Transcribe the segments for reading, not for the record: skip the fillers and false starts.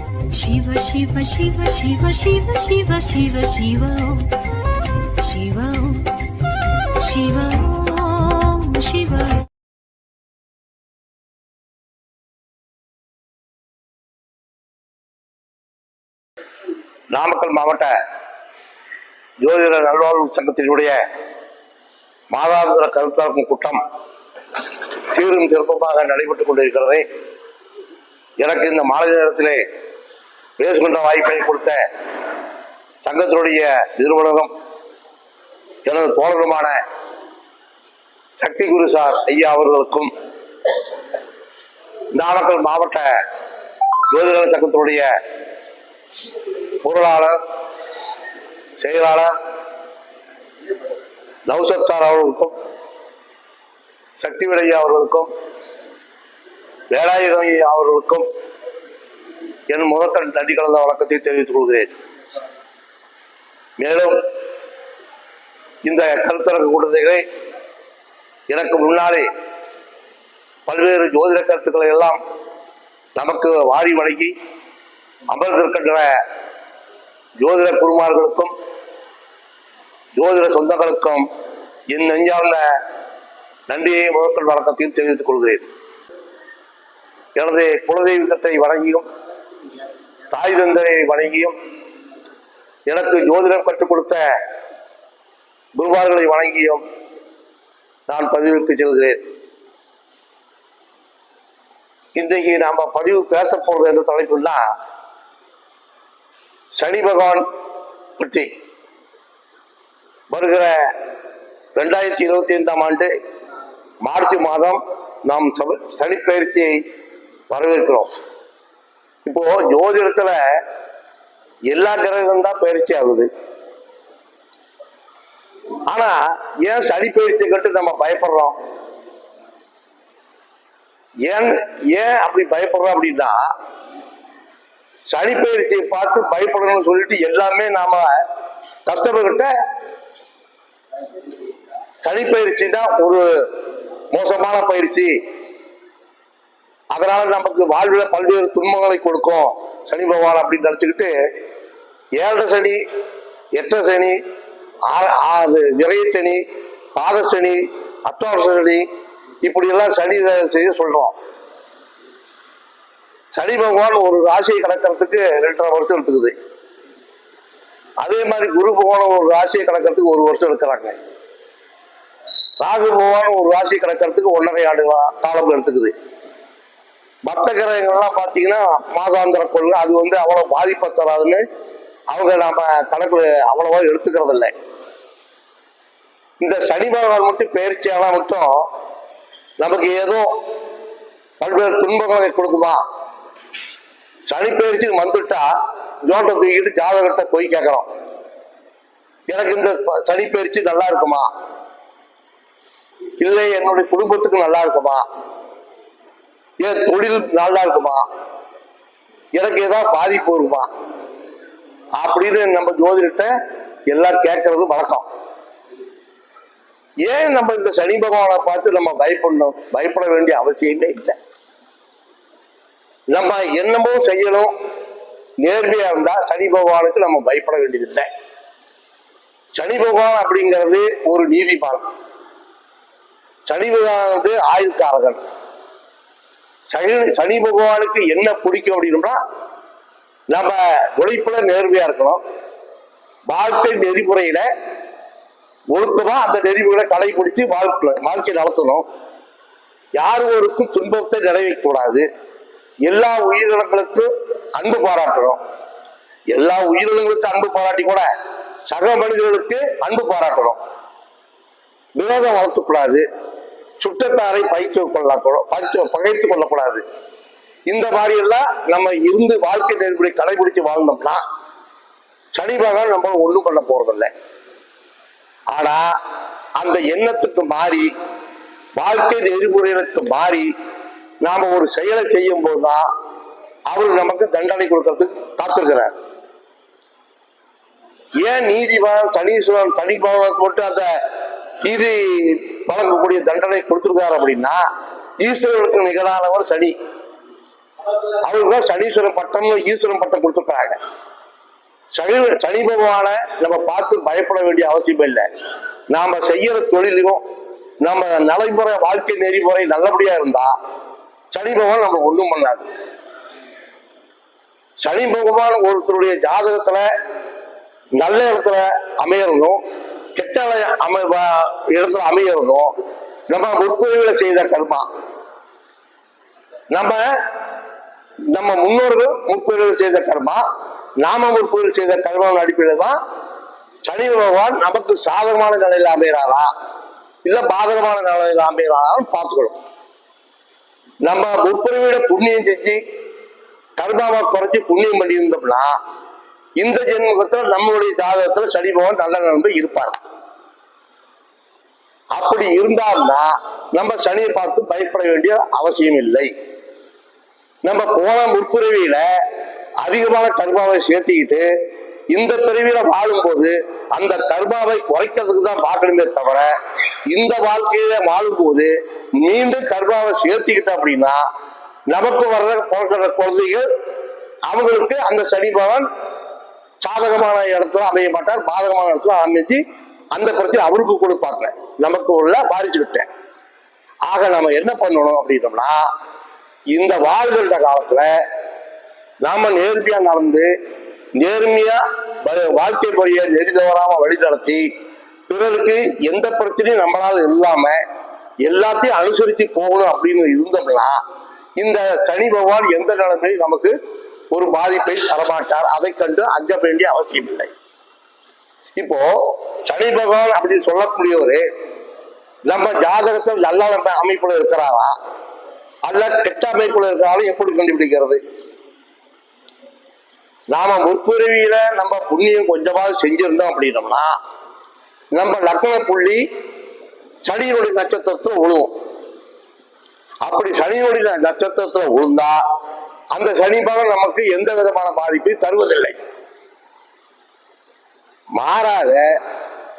Shiva Shiva Shiva Shiva Shiva Shiva Shiva Shiva Shiva Shiva Shiva. Namakkal மாவட்ட ஜோதிட நல்வாழ்வு சங்கத்தினுடைய மாதாந்திர கருத்தாக்கும் கூட்டம் சீரும் சிறப்பாக நடைபெற்றுக் கொண்டிருக்கிறது. எனக்கு இந்த மாலை நேரத்திலே பேசுகின்ற வாய்ப்பை கொடுத்த சங்கத்தினுடைய நிறுவனரும் எனது தோழருமான சக்தி குரு சார் ஐயா அவர்களுக்கும், நாமக்கல் மாவட்ட ஜோதிட சங்கத்தினுடைய பொருளாளர் செயலாளர் நௌசத் சார் அவர்களுக்கும், சக்திவேல் ஐயா அவர்களுக்கும், வேலாயுதம் ஐயா அவர்களுக்கும் என் முதற்கண் நன்றி கலந்த வணக்கத்தை தெரிவித்துக் கொள்கிறேன். மேலும் இந்த கருத்தரங்கு கூட்டத்தை எனக்கு முன்னாலே பல்வேறு ஜோதிட கருத்துக்களை எல்லாம் நமக்கு வாரி வழங்கி அமர்ந்திருக்கின்ற ஜோதிட குருமார்களுக்கும் ஜோதிட சொந்தங்களுக்கும் என் நெஞ்சார்ந்த நன்றியை முதற்கண் வணக்கத்தையும் தெரிவித்துக் கொள்கிறேன். எனது குலதெய்வத்தை வணங்கியும் தாய் தந்தரை வணங்கியும் எனக்கு ஜோதிடம் கற்றுக் கொடுத்த குருமார்களை வணங்கியும் நான் பதிவுக்கு செல்கிறேன். இன்றைக்கு நாம பதிவு பேச போறது என்ற தலைப்புன்னா சனி பகவான் பற்றி. வருகிற 2025ஆம் ஆண்டு மார்ச் மாதம் நாம் சனி பயிற்சியை வரவேற்கிறோம். இப்போ ஜோதிடத்துல எல்லா கிரகங்களும் தான் பயிற்சி ஆகுது. ஆனா ஏன் சனி பயிற்சி கட்டு நம்ம பயப்படுறோம்? ஏன் அப்படி பயப்படுறோம் அப்படின்னா, சனி பயிற்சியை பார்த்து பயப்படணும்னு சொல்லிட்டு எல்லாமே நாம கஷ்டப்பட்ட சனி பயிற்சினா ஒரு மோசமான பயிற்சி, அதனால நமக்கு வாழ்வில் பல்வேறு துன்பங்களை கொடுக்கும் சனி பகவான் அப்படின்னு நினைச்சுக்கிட்டு 7 சனி 8 சனி விரைய சனி பாத சனி அத்தாவச சனி இப்படியெல்லாம் சனி செய்ய சொல்றோம். சனி பகவான் ஒரு ராசியை கடக்கிறதுக்கு 2.5 வருஷம் எடுத்துக்குது. அதே மாதிரி குரு பகவான் ஒரு ராசியை கடக்கிறதுக்கு 1 வருஷம் எடுக்கிறாங்க. ராகு பகவான் ஒரு ராசியை கடக்கிறதுக்கு 1.5 ஆண்டு காலம் எடுத்துக்குது. மற்ற கிரகங்கள்லாம் பார்த்தீங்கன்னா மாதாந்திர கொள்கை, அது அவ்வளவு பாதிப்பை தராதுன்னு அவங்க நாம கணக்குல அவ்வளவா எடுத்துக்கிறது இல்லை. இந்த சனி பகவான் மட்டும் பயிற்சியால மட்டும் நமக்கு ஏதோ பல்வேறு துன்பங்களை கொடுக்குமா? சனி பயிற்சி வந்துட்டா ஜோட்டை தூக்கிட்டு ஜாதகத்தை போய் கேட்கிறோம், எனக்கு இந்த சனி பயிற்சி நல்லா இருக்குமா, இல்லை என்னுடைய குடும்பத்துக்கு நல்லா இருக்குமா, என் தொழில் நல்லா இருக்குமா, எனக்கு ஏதாவது பாதிப்பு வருமா அப்படின்னு நம்ம ஜோதிடத்தை எல்லாம் கேட்கறது வழக்கம். ஏன் நம்ம இந்த சனி பகவானை பார்த்து நம்ம பயப்படணும்? பயப்பட வேண்டிய அவசியமே இல்லை. நம்ம என்னமோ செய்யணும், நேர்மையா இருந்தா சனி பகவானுக்கு நம்ம பயப்பட வேண்டியதில்லை. சனி பகவான் அப்படிங்கிறது ஒரு நீதிமான். சனி பகவான் ஆயுள்காரகன். சனி பகவானுக்கு என்ன பிடிக்கும் அப்படின்னா, நம்ம உழைப்புல நேர்மையா இருக்கணும், வாழ்க்கை நெறிமுறையில ஒழுக்கமா அந்த நெறிமுறைகளை கடைபிடிச்சு வாழ்க்கை நடத்தணும், யாருக்கும் துன்பத்தை நிறைவேற்ற கூடாது, எல்லா உயிரினங்களுக்கும் அன்பு பாராட்டணும், எல்லா உயிரினங்களுக்கும் அன்பு பாராட்டி கூட சக மனிதர்களுக்கு அன்பு பாராட்டணும், விரோதம் வளர்த்தக்கூடாது, சுற்றத்தாரை பகைத்து கொள்ளக்கூடாது. இந்த மாதிரி எல்லாம் நம்ம இருந்து வாழ்க்கை நெறிமுறை கடைபிடிச்சு வாழ்ந்தோம்னா சனி பகவான் நம்ம ஒண்ணும் பண்ண போறதில்லை. ஆனா அந்த எண்ணத்துக்கு மாறி வாழ்க்கை நெறிமுறைகளுக்கு மாறி நாம ஒரு செயலை செய்யும் போதுதான் அவரு நமக்கு தண்டனை கொடுக்கறதுக்கு காத்திருக்கிறார். ஏன் நீதிவான் சனி பகவான் மட்டும் அந்த நீதி வழங்கக்கூடிய தண்டனை கொடுத்திருக்காரு அப்படின்னா, ஈஸ்வரனுக்கு நிகரானவர் சனி. அவருக்கு தான் சனீஸ்வரன் பட்டம் ஈஸ்வரன் பட்டம் கொடுத்துருக்காங்க. சனி பகவானை நம்ம பார்த்து பயப்பட வேண்டிய அவசியம் இல்லை. நாம செய்யற தொழிலையும் நம்ம நடைமுறை வாழ்க்கை நெறிமுறை நல்லபடியா இருந்தா சனி பகவான் நம்ம ஒண்ணும் பண்ணாது. சனி பகவான் ஒருத்தருடைய ஜாதகத்துல நல்ல இடத்துல அமையறதும் கெட்ட இடத்துல அமையறதும் நம்ம முற்பிரிவுல செய்த கர்மா. நம்ம முன்னோர்கள் முற்பிரிவில் செய்த கர்மா, நாம முற்பிரிவில் செய்த கர்மாவின் அடிப்படையில் தான் சனி பகவான் நமக்கு சாதகமான நிலையில அமைகிறாரா இல்ல பாதகமான நிலையில அமைகிறாரான்னு பார்த்துக்கணும். நம்ம முற்பிரிவிட புண்ணியம் செஞ்சு கர்மாவை குறைச்சி புண்ணியம் பண்ணி இருந்தோம்னா இந்த ஜென்மத்தில் நம்மளுடைய ஜாதகத்துல சனி பகவான் நல்ல நிலைமை இருப்பார். அப்படி இருந்தால்னா நம்ம சனியை பார்த்து பயப்பட வேண்டிய அவசியம் இல்லை. நம்ம போன முற்பிறவியில அதிகமான கர்மாவை சேர்த்திக்கிட்டு இந்த பிறவியில வாழும்போது அந்த கர்மாவை குறைக்கிறதுக்கு தான் பார்க்கணுமே தவிர இந்த வாழ்க்கையில வாழும்போது மீண்டும் கர்மாவை சேர்த்திக்கிட்டோம் அப்படின்னா நமக்கு வர்ற பிறக்கிற குழந்தைகள் அவங்களுக்கு அந்த சனி பகவான் சாதகமான இடத்துல அமைய மாட்டார், பாதகமான இடத்துல அமைஞ்சு அந்த பிரச்சனை அவருக்கு கொடுப்பாங்க, நமக்கு உள்ள பாதிச்சுக்கிட்டேன். ஆக நம்ம என்ன பண்ணணும் அப்படின்னோம்னா இந்த வாழ்கின்ற காலத்துல நாம நேர்மையா நடந்து நேர்மையா வாழ்க்கை முறையை நெறி தவறாம வழி நடத்தி பிறருக்கு எந்த பிரச்சனையும் நம்மளால இல்லாம எல்லாத்தையும் அனுசரித்து போகணும் அப்படின்னு இருந்தோம்னா இந்த சனி பகவான் எந்த நிலைமையும் நமக்கு ஒரு பாதிப்பை தரமாட்டார். அதை கண்டு அஞ்ச வேண்டிய அவசியம் இல்லை. இப்போ சனி பகவான் அப்படின்னு சொல்லக்கூடியவரு நம்ம ஜாதகத்தில் நல்ல அமைப்புல இருக்கிறாரா அல்ல கெட்ட அமைப்புல இருக்கிறாலும் எப்படி கண்டுபிடிக்கிறது? நாம முற்பிறவியில நம்ம புண்ணியம் கொஞ்சமாவது செஞ்சிருந்தோம் அப்படின்னோம்னா நம்ம லக்ன புள்ளி சனியினுடைய நட்சத்திரத்துல விழுவும். அப்படி சனியினுடைய நட்சத்திரத்துல விழுந்தா அந்த சனி பகவான் நமக்கு எந்த விதமான பாதிப்பை தருவதில்லை. மாறாக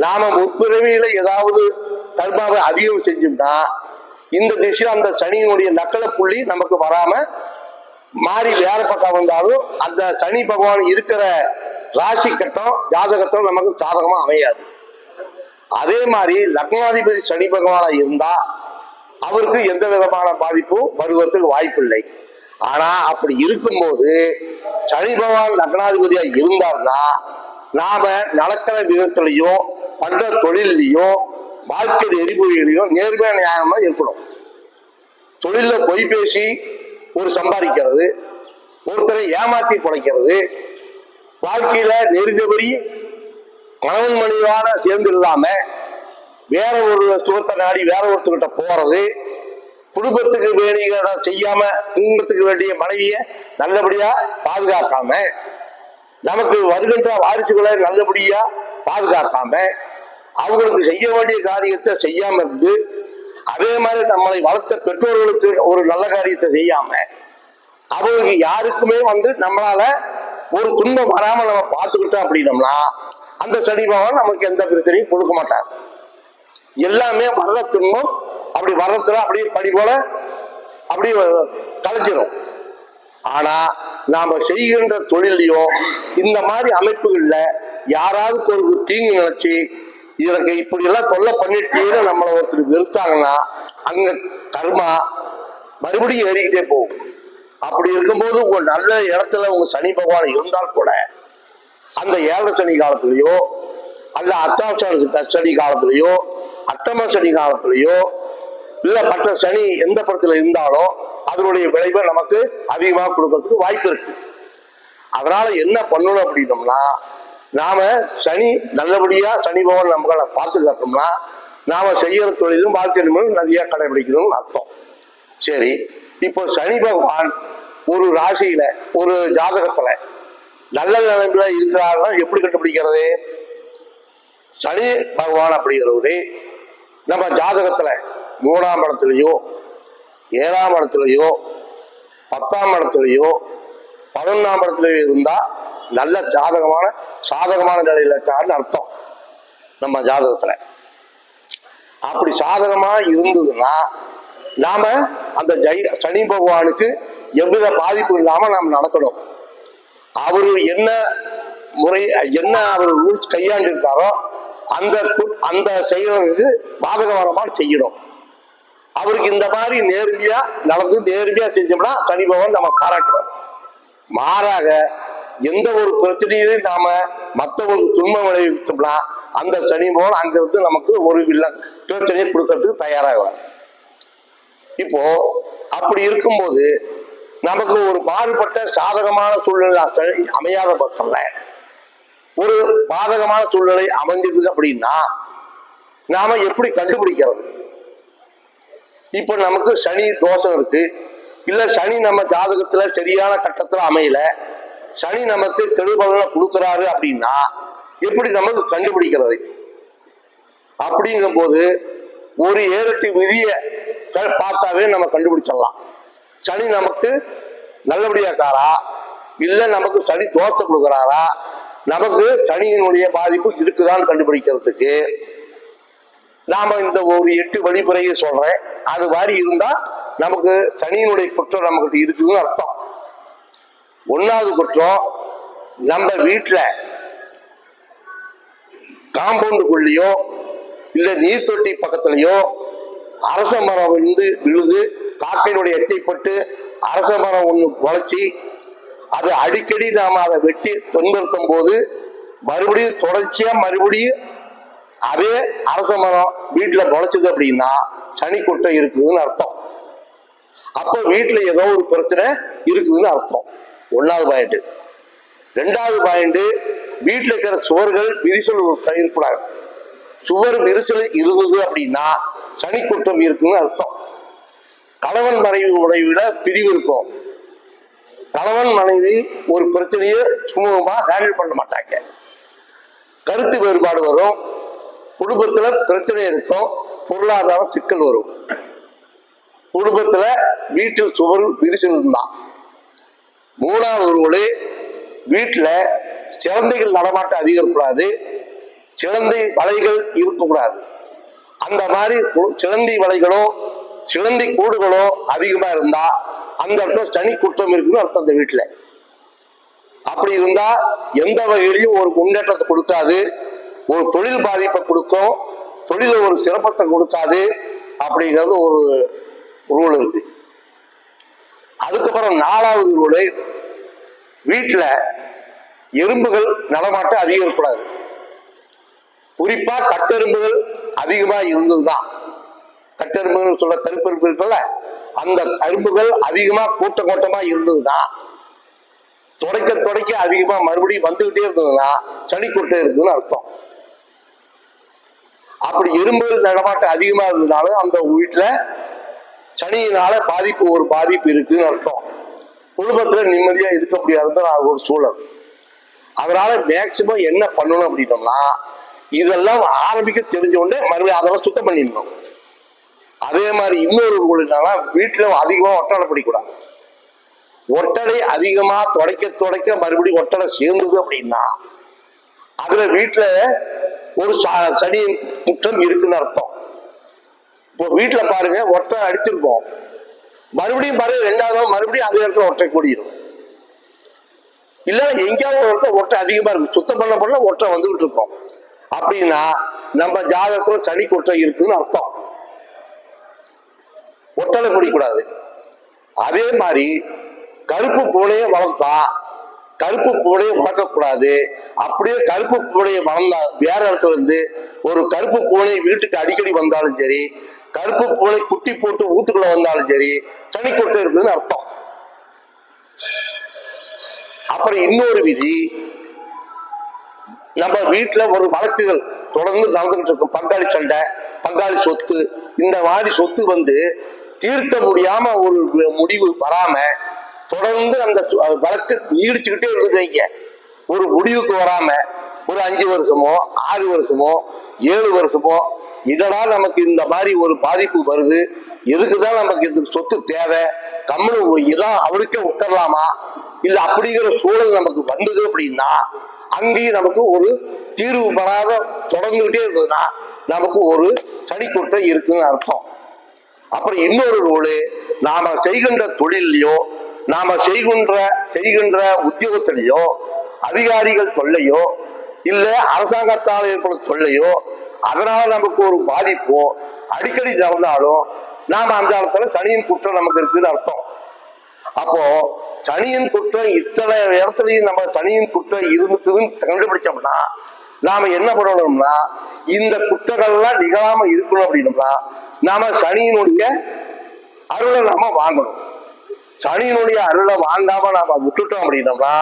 நாம முற்பிறவியில ஏதாவது கர்மாவை அதிகம் செஞ்சோம்னா இந்த திசையில் அந்த சனியினுடைய நக்கல புள்ளி நமக்கு வராம மாறி வேற பக்கம் வந்தாலும் அந்த சனி பகவான் இருக்கிற ராசி கட்டம் ஜாதகத்தம் நமக்கு சாதகமா அமையாது. அதே மாதிரி லக்னாதிபதி சனி பகவானா இருந்தா அவருக்கு எந்த விதமான பாதிப்பும் வருவதற்கு வாய்ப்பு இல்லை. ஆனா அப்படி இருக்கும்போது சனி பகவான் லக்னாதிபதியா இருந்தார்னா நாம நடக்கிற விதத்திலையும் பண்ற தொழிலையும் வாழ்க்கை எரிபொறிகளையும் நேர்மையான நியாயமா இருக்கணும். தொழில பொய் பேசி ஒரு சம்பாதிக்கிறது, ஒருத்தரை ஏமாத்தி பிழைக்கிறது, வாழ்க்கையில நெருங்கபடி மனவன் மனிதனான சேர்ந்து இல்லாம வேற ஒரு சுகத்தை நாடி வேற ஒருத்தர்கிட்ட போறது, குடும்பத்துக்கு வேண்டிய செய்யாம குடும்பத்துக்கு வேண்டிய மனைவிய நல்லபடியா பாதுகாக்காம நமக்கு வருகின்ற வாரிசுகளை நல்லபடியா பாதுகாக்காம அவங்களுக்கு செய்ய வேண்டிய காரியத்தை செய்யாம இருந்து அதே மாதிரி நம்மளை வளர்த்த பெற்றோர்களுக்கு ஒரு நல்ல காரியத்தை செய்யாம அவங்களுக்கு யாருக்குமே நம்மளால ஒரு துன்பம் வராம நம்ம பார்த்துக்கிட்டோம் அப்படின்னம்னா அந்த சனி பகவான் நமக்கு எந்த பிரச்சனையும் கொடுக்க மாட்டார். எல்லாமே வர்ற துன்பம் அப்படி வர்றதுல அப்படியே படி போல அப்படி கலைச்சிடும். ஆனா நாம செய்கின்ற தொழிலையும் இந்த மாதிரி அமைப்புகள்ல யாராவது ஒரு தீங்கு நினைச்சு இதற்கு இப்படி எல்லாம் தொல்லை பண்ணிட்டேன்னு நம்மளை ஒருத்தர் வெறுத்தாங்கன்னா அங்க கர்மா மறுபடியும் ஏறிக்கிட்டே போகும். அப்படி இருக்கும்போது உங்க நல்ல இடத்துல உங்க சனி பகவான் இருந்தால் கூட அந்த ஏழரை சனி காலத்திலேயோ அல்ல அத்தாட்ச சனி காலத்திலேயோ அட்டம சனி காலத்திலேயோ இல்ல மற்ற சனி எந்த படத்துல இருந்தாலும் அதனுடைய விளைவை நமக்கு அதிகமாக கொடுக்கறதுக்கு வாய்ப்பு இருக்கு. அதனால என்ன பண்ணணும் அப்படின்னோம்னா நாம சனி நல்லபடியா சனி பகவான் நம்மளை பார்த்துக்கிட்டோம்னா நாம செய்யற தொழிலும் வாழ்க்கை நிறைய கடைபிடிக்கணும்னு அர்த்தம். சரி, இப்போ சனி பகவான் ஒரு ராசியில ஒரு ஜாதகத்துல நல்ல நிலைமையில இருக்கிறார்கள் எப்படி கண்டுபிடிக்கிறது? சனி பகவான் அப்படிங்கிறது நம்ம ஜாதகத்துல 3ஆம் இடத்துலயோ 7ஆம் இடத்துலயோ 10ஆம் இடத்துலயோ 11ஆம் இடத்துலயோ இருந்தா நல்ல ஜாதகமான சாதகமான நிலையில இருக்காருன்னு அர்த்தம். நம்ம ஜாதகத்துல அப்படி சாதகமா இருந்ததுன்னா நாம அந்த சனி பகவானுக்கு எவ்வித பாதிப்பு இல்லாம நாம் நடக்கணும். அவரு என்ன முறை என்ன அவர் ரூல்ஸ் கையாண்டு இருக்காரோ அந்த செயலுக்கு பாதகமான செய்யணும். அவருக்கு இந்த மாதிரி நேர்மையா நடந்து நேர்மையா செஞ்சோம்னா சனி பகவான் நம்ம பாராட்டுவார். மாறாக எந்த ஒரு பிரச்சனையிலையும் நாம மற்றவங்களுக்கு துன்பம் விளைவித்தோம்னா அந்த சனி பகவான் அங்கிருந்து நமக்கு ஒரு பிரச்சனையை கொடுக்கறதுக்கு தயாராகுவார். இப்போ அப்படி இருக்கும்போது நமக்கு ஒரு மாறுபட்ட சாதகமான சூழ்நிலை அமையாத பட்சம்ல ஒரு பாதகமான சூழ்நிலை அமைஞ்சது அப்படின்னா நாம எப்படி கண்டுபிடிக்கிறது? இப்ப நமக்கு சனி தோஷம் இருக்கு, இல்ல சனி நம்ம ஜாதகத்துல சரியான கட்டத்துல அமையல, சனி நமக்கு கெடுபலனை கொடுக்கிறாரு அப்படின்னா எப்படி நமக்கு கண்டுபிடிக்கிறது? அப்படிங்கும் போது ஒரு 7-8 விதியை பார்த்தாவே நம்ம கண்டுபிடிச்சிடலாம். சனி நமக்கு நல்லபடியாக்காரா, இல்ல நமக்கு சனி தோஷத்தை கொடுக்குறாரா, நமக்கு சனியினுடைய பாதிப்பு இருக்குதான்னு கண்டுபிடிக்கிறதுக்கு நாம இந்த ஒரு 8 வழிமுறையை சொல்றேன். அது மாதிரி இருந்தா நமக்கு சனியினுடைய குற்றம் நமக்கு இருக்குதுன்னு அர்த்தம். 1வது குற்றம், நம்ம வீட்டுல காம்பவுண்டுக்குள்ளேயோ இல்ல நீர் தொட்டி பக்கத்துலயோ அரச மரம் விழுது காக்கையினுடைய எச்சைப்பட்டு அரச மரம் ஒண்ணு குலைச்சி அது அடிக்கடி நாம அதை வெட்டி துன்புறுத்தும் போது மறுபடியும் தொடர்ச்சியா மறுபடியும் அதே அரச மரம் வீட்டுல முளைச்சது அப்படின்னா சனி குற்றம் இருக்குதுன்னு அர்த்தம். அப்ப வீட்டுல ஏதோ ஒரு பிரச்சனை இருக்குதுன்னு அர்த்தம். 1வது பாயிண்ட். 2வது பாயிண்ட், வீட்டுல இருக்கிற சுவர்கள் விரிசல் இருக்கக்கூடாது. சுவர் விரிசல் இருந்தது அப்படின்னா சனி குற்றம் இருக்குன்னு அர்த்தம். கணவன் மனைவி உடையில பிரிவு இருக்கும். கணவன் மனைவி ஒரு பிரச்சனையை சுமூகமா ஹேண்டில் பண்ண மாட்டாங்க. கருத்து வேறுபாடு வரும், குடும்பத்துல பிரச்சனை இருக்கும், பொருளாதார சிக்கல் வரும். குடும்பத்துல வீட்டில் சுவர் விரிசல் தான். 3வது ரூல், வீட்டுல சிலந்தைகள் நடமாட்டம் அதிகரிக்கக்கூடாது, சிலந்தை வலைகள் இருக்கக்கூடாது. அந்த மாதிரி சிலந்தி வலைகளோ சிலந்தி கூடுகளோ அதிகமா இருந்தா அந்த இடத்துல சனி குற்றம் இருக்குன்னு அர்த்தம். அந்த வீட்டுல அப்படி இருந்தா எந்த வகையிலையும் ஒரு முன்னேற்றத்தை கொடுக்காது, ஒரு தொழில் பாதிப்பை கொடுக்கும், தொழில ஒரு சிறப்பத்தை கொடுக்காது அப்படிங்கிறது ஒரு ரூல் இருக்கு. அதுக்கப்புறம் 4வது ரூல், வீட்டுல எறும்புகள் நடமாட்டம் அதிகரிக்கக்கூடாது. குறிப்பா கட்டெரும்புகள் அதிகமா இருந்ததுதான். கட்டெரும்புகள் சொல்ல கருப்பெரும்பு இருக்குல்ல, அந்த கரும்புகள் அதிகமா கூட்டமா இருந்ததுதான். தொடக்க அதிகமா மறுபடியும் வந்துகிட்டே இருந்ததுன்னா சனி குற்றம் இருக்குன்னு அர்த்தம். அப்படி எறும்புகள் நடமாட்டம் அதிகமா இருந்ததுனாலும் அந்த வீட்டுல சனியினால ஒரு பாதிப்பு இருக்குன்னு அர்த்தம். குடும்பத்துல நிம்மதியா இருக்க முடியாதுன்னு ஒரு சூழல். அதனால மேக்சிமம் என்ன பண்ணணும் அப்படின்னோம்னா இதெல்லாம் ஆரம்பிக்க தெரிஞ்ச உடனே மறுபடியும் அதெல்லாம் சுத்தம் பண்ணிடணும். அதே மாதிரி இன்னொரு ரூல் என்னன்னா, வீட்டுல அதிகமா ஒட்டடை பிடிக்கூடாது. ஒட்டடை அதிகமா துடைக்க மறுபடியும் ஒட்டடை சேர்ந்தது அப்படின்னா அதுல வீட்டுல ஒரு சனி குற்றம் இருக்குன்னு அர்த்தம். இப்போ வீட்டுல பாருங்க, ஒட்டடை அடிச்சிருப்போம், மறுபடியும் பாருங்க 2வது மறுபடியும் அதே இடத்துல ஒட்டை கூடிடும். இல்ல எங்கேயாவது ஒரு இடத்துல ஒட்டை அதிகமா இருக்கும், சுத்தம் பண்ண ஒட்டை வந்துகிட்டு இருக்கும். அப்படின்னா நம்ம ஜாதகத்துல சனி குற்றம் இருக்குன்னு அர்த்தம். ஒட்டடை பிடிக்கூடாது. அதே மாதிரி கருப்பு பூனையை வளர்த்தா கருப்பு பூனையை வளர்க்கக்கூடாது. அப்படியே கருப்பு பூனையை வளர்ந்தா வேற இடத்துல இருந்து ஒரு கருப்பு பூனை வீட்டுக்கு அடிக்கடி வந்தாலும் சரி, கருப்பு பூனை குட்டி போட்டு வீட்டுக்குள்ள வந்தாலும் சரி சனி குற்றம் இருக்குதுன்னு அர்த்தம். அப்புறம் இன்னொரு விதி, நம்ம வீட்டுல ஒரு வழக்குகள் தொடர்ந்து நடந்துகிட்டு இருக்கும், பங்காளி சண்டை, பங்காளி சொத்து, இந்த மாதிரி சொத்து தீர்க்க முடியாம ஒரு முடிவு வராம தொடர்ந்து அந்த வழக்கு நீடிச்சுக்கிட்டே இருந்ததுங்க. ஒரு முடிவுக்கு வராம ஒரு 5 வருஷமோ 6 வருஷமோ 7 வருஷமோ இதனால் நமக்கு இந்த மாதிரி ஒரு பாதிப்பு வருது, எதுக்குதான் நமக்கு இந்த சொத்து தேவை, கம்முனு இதான் அவருக்கே விட்டுறலாமா இல்ல அப்படிங்கிற சூழல் நமக்கு வந்தது அப்படின்னா அங்கேயும் நமக்கு ஒரு தீர்வு பெறாத தொடர்ந்துகிட்டே இருந்ததுன்னா நமக்கு ஒரு சனி குற்றம் இருக்குன்னு அர்த்தம். அப்புறம் இன்னொரு ரூலு, நாம செய்கின்ற தொழிலையோ நாம செய்கின்ற உத்தியோகத்திலேயோ அதிகாரிகள் தொல்லையோ இல்ல அரசாங்கத்தால் ஏற்படும் தொல்லையோ அதனால நமக்கு ஒரு பாதிப்போ அடிக்கடி நடந்தாலும் நாம அந்த இடத்துல சனியின் குற்றம் நமக்கு இருக்குன்னு அர்த்தம். அப்போ சனியின் குற்றம் இத்தனை இடத்துலயும் நம்ம சனியின் குற்றம் இருக்குதுன்னு கண்டுபிடிச்சோம்னா நாம என்ன பண்ணணும்னா இந்த குற்றங்கள்லாம் நிகழாம இருக்கணும் அப்படின்னோம்னா நாம சனியினுடைய அருளை நாம வாங்கணும். சனியினுடைய அருளை வாங்காம நாம விட்டுட்டோம் அப்படின்னோம்னா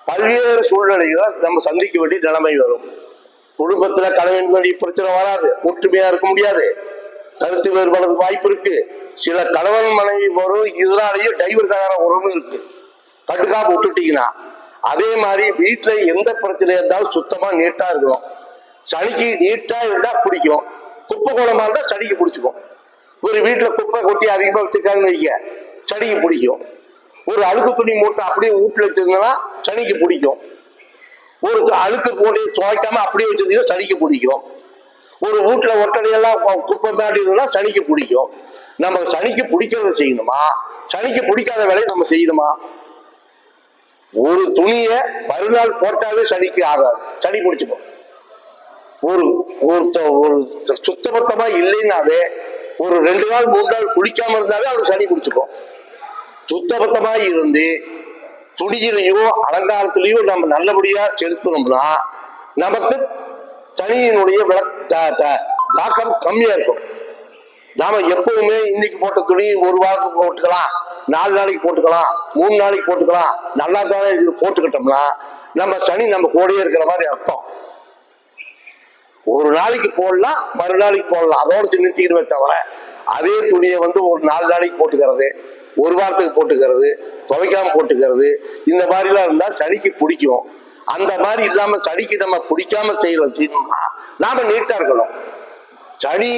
பல்வேறு சூழ்நிலைகளை நம்ம சந்திக்க வேண்டிய நிலைமை வரும். குடும்பத்துல கணவன் மனைவி பிரச்சனை வராது, ஒற்றுமையா இருக்க முடியாது, கருத்து வேறுபாடுக்கு வாய்ப்பு இருக்கு. சில கணவன் மனைவி வரும், இதனாலேயும் டைவர்ஸ் ஆகிற உறவும் இருக்கு கட்டுக்காப்பு விட்டுட்டீங்கன்னா. அதே மாதிரி வீட்டுல எந்த பிரச்சனை இருந்தாலும் சுத்தமா நீட்டா இருக்கணும். சனிக்கு நீட்டா இருந்தா பிடிக்கும், குப்பை கோலமா இருந்தா சனிக்கு பிடிச்சிக்கும். ஒரு வீட்டுல குப்பை கொட்டி அதிகமா வச்சிருக்காங்கன்னு வைக்க சனிக்கு பிடிக்கும். ஒரு அழுக்கு துணி மூட்டை அப்படியே வீட்டுல வச்சிருந்தா சனிக்கு பிடிக்கும். ஒரு அழுக்கு போட்டு துவைக்காம அப்படியே வச்சிருந்தீங்கன்னா சனிக்கு பிடிக்கும். ஒரு வீட்டுல ஒட்டடையெல்லாம் குப்பை மாட்டிருந்தா சனிக்கு பிடிக்கும். நம்ம சனிக்கு பிடிக்கிறத செய்யணுமா, சனிக்கு பிடிக்காத வேலையை நம்ம செய்யணுமா? ஒரு துணியை மறுநாள் போட்டாவே சனிக்கு ஆகாது, சனி பிடிச்சுக்கும். ஒரு ஒரு சுத்தபத்தமா இல்லைன்னாவே ஒரு 2 நாள் 3 நாள் குளிக்காம இருந்தாவே அவருக்கு சனி பிடிச்சுக்கும். சுத்தபத்தமா இருந்து துணியிலையோ அலங்காரத்திலையோ நம்ம நல்லபடியா செலுத்தணும்னா நமக்கு சனியினுடைய தாக்கம் கம்மியா இருக்கும். நாம எப்பவுமே இன்னைக்கு போட்ட துணி ஒரு வாரத்துக்கு போட்டுக்கலாம், 4 நாளைக்கு போட்டுக்கலாம், 3 நாளைக்கு போட்டுக்கலாம், நல்லா தானே இது போட்டுக்கிட்டோம்னா நம்ம சனி நம்ம கூடயே இருக்கிற மாதிரி அர்த்தம். ஒரு நாளைக்கு போடலாம், மறுநாளைக்கு போடலாம், அதோட நிறுத்திக்கிடுமே தவிர அதே துணியை ஒரு 4 நாளைக்கு போட்டுக்கிறது, ஒரு வாரத்துக்கு போட்டுக்கிறது, துவைக்காம போட்டுக்கிறது, இந்த மாதிரிலாம் இருந்தா சனிக்கு பிடிக்கும். அந்த மாதிரி இல்லாம சனிக்கு நம்ம பிடிக்காம செய்யணும்னா நாம நீட்டா இருக்கணும். சனி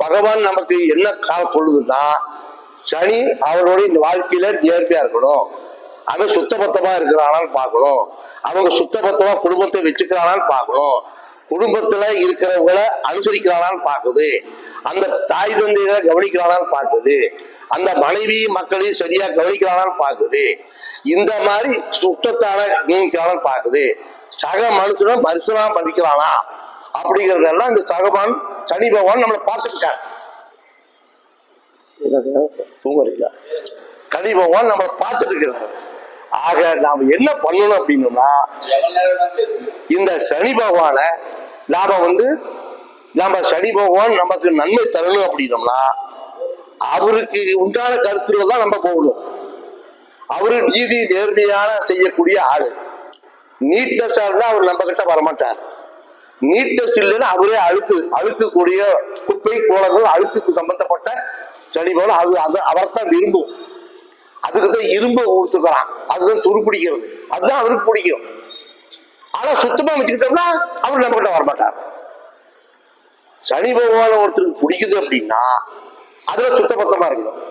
பகவான் நமக்கு என்ன காலம் சொல்லுதுன்னா சனி அவருடைய வாழ்க்கையில நேர்மையா இருக்கணும், அவன் சுத்தபத்தமா இருக்கிறானான்னு பார்க்கணும், அவங்க சுத்தபத்தமா குடும்பத்தை வச்சுக்கிறானான்னு பார்க்கணும், குடும்பத்துல இருக்கிறவங்களை அனுசரிக்கிறானான்னு பார்க்குது, அந்த தாய் தந்தைகளை கவனிக்கிறானான்னு பார்க்குது, அந்த மனைவி மக்களையும் சரியா கவனிக்கிறானான்னு பார்க்குது, இந்த மாதிரி சுத்தத்தான கவனிக்கிறானான்னு பார்க்குது, சக மனுஷனை மனுஷனா மதிக்கிறானா அப்படிங்கிறதெல்லாம் இந்த சகவான் சனி பகவான் நம்மளை பார்த்துக்கிட்டார். தூங்குறீங்களா? சனி பகவான் நம்மளை பார்த்துட்டு இருக்கிறார். ஆக நாம் என்ன பண்ணணும் அப்படின்னா இந்த சனி பகவானை நாம சனி பகவான் நமக்கு நன்மை தரணும் அப்படின்னோம்னா அவருக்கு உண்டான கருத்துல தான் நம்ம போகணும். அவரு நீதி நேர்மையான செய்யக்கூடிய ஆளு. நீட்னஸா இருந்தா அவர் நம்ம கிட்ட வரமாட்டார். நீட்னஸ் இல்லைன்னா அவரே அழுக்கக்கூடிய குப்பை கோலங்கள் அழுக்குக்கு சம்பந்தப்பட்ட சனி பகவான் அது அவர்தான் விரும்பும். அதுக்குதான் இரும்பு ஊத்துக்கிறான், அதுதான் துருப்பிடிக்கிறது, அதுதான் அவருக்கு பிடிக்கும். ஆனா சுத்தமா வச்சுக்கிட்டோம்னா அவர் நம்ம கிட்ட வரமாட்டார். சனி பகவான ஒருத்தருக்கு பிடிக்குது அப்படின்னா அதுல சுத்தபத்தமா இருக்கணும்.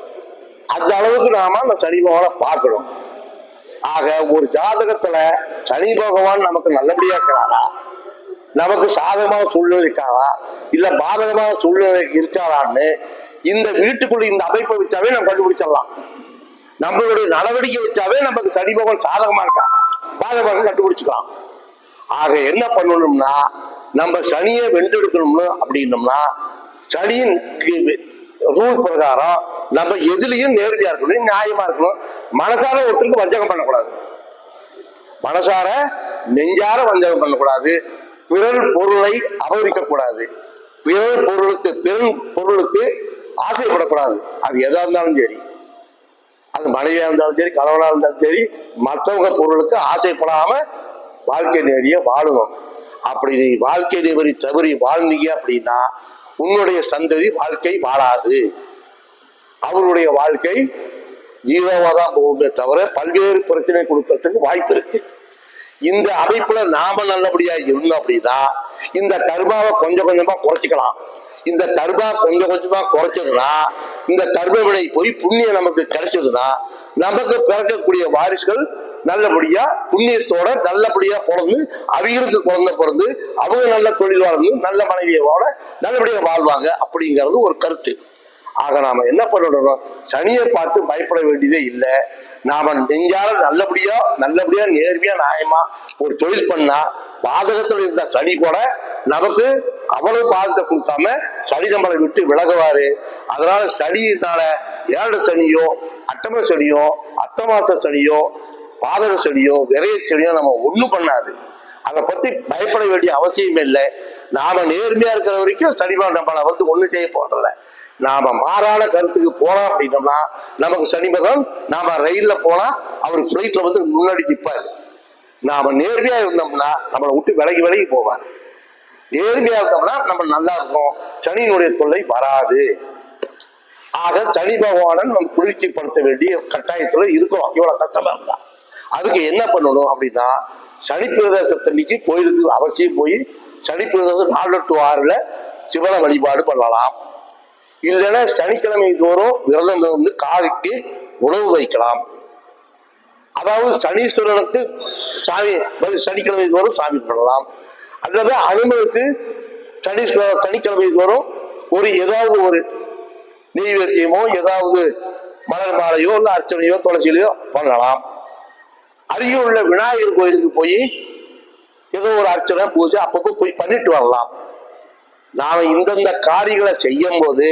அந்த அளவுக்கு நாம அந்த சனி பகவானை பார்க்கணும். ஆக ஒரு ஜாதகத்துல சனி பகவான் நமக்கு நல்லபடியா இருக்கிறாரா, நமக்கு சாதகமான சூழ்நிலை இருக்காரா இல்ல பாதகமான சூழ்நிலை இருக்காரான்னு இந்த வீட்டுக்குள்ள இந்த அமைப்பை வச்சாவே நம்ம கண்டுபிடிச்சிடலாம். நம்மளுடைய நடவடிக்கை வச்சாவே நமக்கு சனி பகவான் சாதகமா இருக்காரா பாதகமாக கண்டுபிடிச்சுக்கலாம். ஆக என்ன பண்ணணும்னா நம்ம சனியை வென்றெடுக்கணும்னு அப்படின்னோம்னா சனியின் ரூல் பிரகாரம் நம்ம எதுலையும் நேர்மையா இருக்கணும், நியாயமா இருக்கணும். மனசார ஒருத்தருக்கு வஞ்சகம் பண்ணக்கூடாது, மனசார நெஞ்சார வஞ்சகம் பண்ணக்கூடாது, பிறர் பொருளை அபகரிக்க கூடாது, பிறர் பொருளுக்கு ஆசைப்படக்கூடாது. அது எதா இருந்தாலும் சரி, அது மனைவியா இருந்தாலும் சரி, கணவனா இருந்தாலும் சரி, மற்றவங்க பொருளுக்கு ஆசைப்படாம வாழ்க்கை நெறிய வாழணும். அப்படி நீ வாழ்க்கை நெறி தவறி வாழ்ந்தீங்க அப்படின்னா உன்னுடைய சந்ததி வாழ்க்கை வாழாது, அவருடைய வாழ்க்கை ஜீரோவா தான் போகுமே தவிர பல்வேறு பிரச்சனை கொடுக்கறதுக்கு வாய்ப்பு இருக்கு. இந்த அமைப்புல நாம நல்லபடியா இருந்தோம் அப்படின்னா இந்த கர்மாவை கொஞ்சம் கொஞ்சமா குறைச்சிக்கலாம். இந்த கர்மா கொஞ்சம் கொஞ்சமா குறைச்சதுன்னா இந்த கர்ம வினை போய் புண்ணியம் நமக்கு கிடைச்சதுன்னா நமக்கு பிறக்கக்கூடிய வாரிசுகள் நல்லபடியா புண்ணியத்தோட நல்லபடியா பிறந்து அவங்களுக்கு குழந்தை பிறந்து அவங்க நல்ல தொழில் வாழ்ந்து நல்ல மனைவியோட நல்லபடியா வாழ்வாங்க அப்படிங்கிறது ஒரு கருத்து. ஆக நாம என்ன பண்ணணும், சனியை பார்த்து பயப்பட வேண்டியதே இல்லை. நாம நெஞ்சால நல்லபடியா நேர்மையா நியாயமா ஒரு தொழில் பண்ணா பாதகத்துல இருந்த சனி கூட நமக்கு அவ்வளவு பாதத்தை கொடுக்காம சனி நம்மளை விட்டு விலகுவாரு. அதனால சனியினால 7 சனியோ அட்டம சனியோ அத்தமாச சனியோ பாதக சனியோ விரைய சனியோ நம்ம ஒண்ணும் பண்ணாது. அதை பத்தி பயப்பட வேண்டிய அவசியம் இல்லை. நாம நேர்மையா இருக்கிற வரைக்கும் சனிபகவான் நம்மளை வந்து ஒண்ணும் செய்ய போறதில்லை. நாம மாறான கருத்துக்கு போனோம் அப்படின்னோம்னா நமக்கு சனி பகவான், நாம ரயில்ல போனா அவருக்கு ஃபிளைட்ல வந்து முன்னாடி நிற்பாரு. நாம நேர்மையா இருந்தோம்னா நம்மளை விட்டு விலகி போவார். நேர்மையா இருந்தோம்னா நம்ம நல்லா இருக்கும், சனியினுடைய தொல்லை வராது. ஆக சனி பகவானை நம்ம குளிர்ச்சிப்படுத்த வேண்டிய கட்டாயத்துல இருக்கிறோம். இவ்வளவு கஷ்டமா இருந்தா அதுக்கு என்ன பண்ணணும் அப்படின்னா, சனி பிரதேசத்தன்னைக்கு கோயிலுக்கு அவசியம் போய் சனி பிரதேசம் 4 to 6 சிவனை வழிபாடு பண்ணலாம். இல்லைன்னா சனிக்கிழமை தோறும் விரதம் வந்து காவிக்கு உணவு வைக்கலாம். அதாவது சனீஸ்வரனுக்கு சாமி சனிக்கிழமை தோறும் சாமி பண்ணலாம். அல்லது அனுமனுக்கு சனிக்கிழமை தோறும் ஏதாவது ஒரு நெய்வேத்தியமோ ஏதாவது மலர் மாலையோ இல்லை அர்ச்சனையோ துளசியிலையோ பண்ணலாம். அருகில் உள்ள விநாயகர் கோயிலுக்கு போய் ஏதோ ஒரு அர்ச்சனை பூஜை அப்பப்போ போய் பண்ணிட்டு வரலாம். நாம இந்தந்த காரியங்களை செய்யும் போது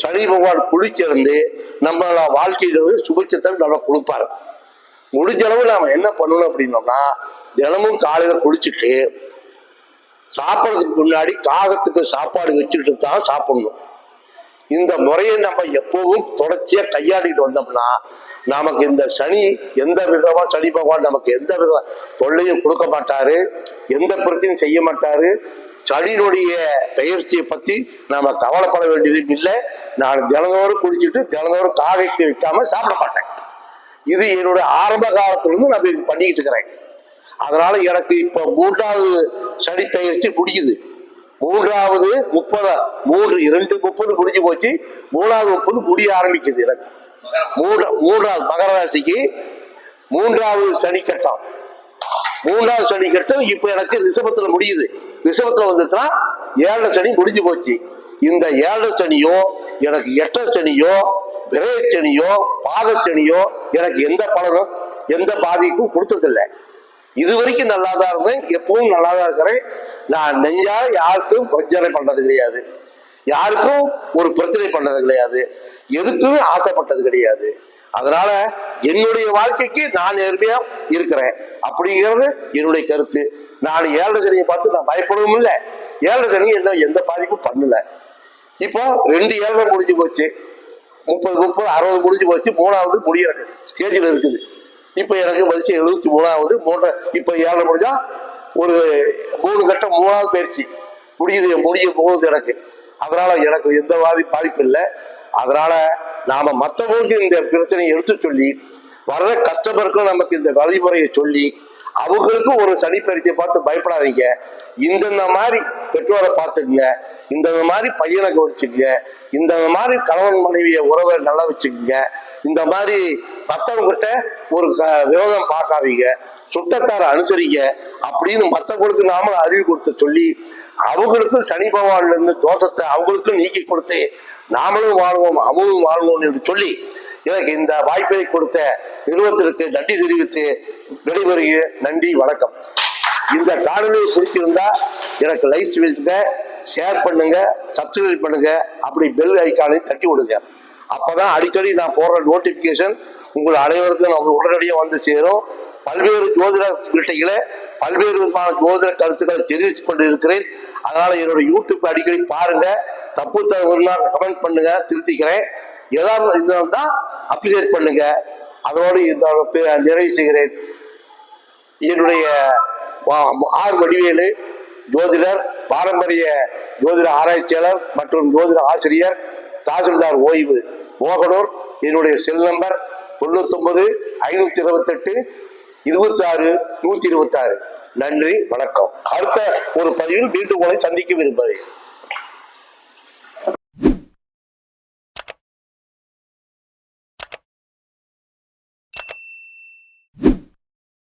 சனி பகவான் குளிச்சிருந்து நம்மளோட வாழ்க்கையில சுபிட்சத்தை நம்ம கொடுப்பாரு. முடிஞ்ச அளவு நாம என்ன பண்ணணும் அப்படின்னோம்னா, தினமும் காலையில குளிச்சுட்டு சாப்பிட்றதுக்கு முன்னாடி காகத்துக்கு சாப்பாடு வச்சுக்கிட்டு தான் சாப்பிடணும். இந்த முறையை நம்ம எப்பவும் தொடர்ச்சியா கையாடிட்டு வந்தோம்னா நமக்கு இந்த சனி எந்த விதமா சனி பகவான் நமக்கு எந்த வித தொல்லையும் கொடுக்க மாட்டாரு, எந்த பிரச்சனையும் செய்ய மாட்டாரு. சனியினுடைய பெயர்ச்சியை பத்தி நாம கவலைப்பட வேண்டியதும் இல்லை. நான் தினந்தோறும் குடிச்சிட்டு தினந்தோறும் காகைக்கு வைக்காம சாப்பிட மாட்டேன். இது என்னுடைய ஆரம்ப காலத்திலிருந்து நான் பண்ணிக்கிட்டு இருக்கிறேன். அதனால எனக்கு இப்ப 3வது சனி பெயர்ச்சி முடியுது. 3வது 30 முடிஞ்சு போச்சு. 3வது 30 முடிய ஆரம்பிக்குது. எனக்கு 3வது மகர ராசிக்கு 3வது சனிக்கட்டம் 3வது சனிக்கட்டம் இப்ப எனக்கு ரிஷபத்துல முடியுது. ரிஷபத்துல வந்துச்சுன்னா 7 சனி முடிஞ்சு போச்சு. இந்த 7 சனியோ எனக்கு 8 சனியோ விரைய சனியோ பாதச்சனியோ எனக்கு எந்த பலனும் எந்த பாதிப்பும் கொடுத்ததில்லை. இது வரைக்கும் நல்லா தான் இருந்தேன், எப்பவும் நல்லா தான் இருக்கிறேன். நான் நெஞ்சால யாருக்கும் வஞ்சனை பண்றது கிடையாது, யாருக்கும் ஒரு பிரச்சனை பண்ணது கிடையாது, எதுக்குமே ஆசைப்பட்டது கிடையாது. அதனால என்னுடைய வாழ்க்கைக்கு நான் நேர்மையா இருக்கிறேன் அப்படிங்கிறது என்னுடைய கருத்து. நான் 7 சனியை பார்த்து நான் பயப்படவும் இல்லை. 7 சனி என்ன எந்த பாதிப்பும் பண்ணல. இப்போ 2 7 முடிஞ்சு போச்சு, 30 60 முடிஞ்சு போச்சு. 3வது முடியாது ஸ்டேஜில் இருக்குது. இப்போ எனக்கு வயசு 73வது. இப்போ 7 முடிஞ்சா ஒரு 3 கட்டம் 3வது பயிற்சி முடிய போகுது எனக்கு. அதனால எனக்கு எந்த பாதிப்பு இல்லை. அதனால நாம மற்றவங்களுக்கு இந்த பிரச்சனையை எடுத்து சொல்லி வர்ற கஸ்டமருக்கும் நமக்கு இந்த வழிமுறையை சொல்லி அவங்களுக்கும் ஒரு சனி பயிற்சியை பார்த்து பயப்படாதீங்க. இந்தந்த மாதிரி பெற்றோரை பார்த்துக்குங்க, இந்தந்த மாதிரி பையனை கவனிச்சுக்குங்க, இந்த மாதிரி கணவன் மனைவிய உறவை நல்லா வச்சுக்கோங்க. இந்த மாதிரி மற்றவங்கிட்ட ஒரு விரோதம் பார்க்காதீங்க, சுட்டத்தாரை அனுசரிங்க அப்படின்னு மற்றவங்களுக்கு நாமளும் அறிவு கொடுத்து சொல்லி அவங்களுக்கும் சனி பகவான்ல இருந்து தோஷத்தை அவங்களுக்கும் நீக்கி கொடுத்து நாமளும் வாழ்வோம் அவங்களும் வாழ்வோம் என்று சொல்லி எனக்கு இந்த வாய்ப்பை கொடுத்த நிறுவனத்திற்கு நன்றி தெரிவித்து விடைபெறுகிற நன்றி, வணக்கம். இந்த காணொலியை பிடிச்சிருந்தா எனக்கு லைக் பண்ணுங்க, ஷேர் பண்ணுங்க, சப்ஸ்கிரைப் பண்ணுங்க, அப்படி பெல் ஐக்கானை தட்டி விடுங்க. அப்பதான் அடிக்கடி நான் போடுற நோட்டிபிகேஷன் உங்கள் அனைவருக்கும் நம்ம உடனடியாக வந்து சேரும். பல்வேறு ஜோதிட வீட்டைகளை பல்வேறு விதமான ஜோதிட கருத்துக்களை தெரிவித்து கொண்டு இருக்கிறேன். அதனால என்னோட யூடியூப் அடிக்கடி பாருங்க, தப்பு தவறுனா கமெண்ட் பண்ணுங்க, திருத்திக்கிறேன். ஏதாவது இருந்தால் அப்ரிஷியேட் பண்ணுங்க. அதோடு நிறைவு செய்கிறேன். என்னுடைய ஆர் வடிவேலு ஜோதிடர், பாரம்பரிய ஜோதிட ஆராய்ச்சியாளர் மற்றும் ஜோதிட ஆசிரியர், தாசில்தார் ஓய்வு, மோகனூர். என்னுடைய செல் நம்பர் 99 528 26 126. நன்றி, வணக்கம். அடுத்த ஒரு பதிவில் மீண்டும் உங்களை சந்திக்க விரும்புகிறேன்.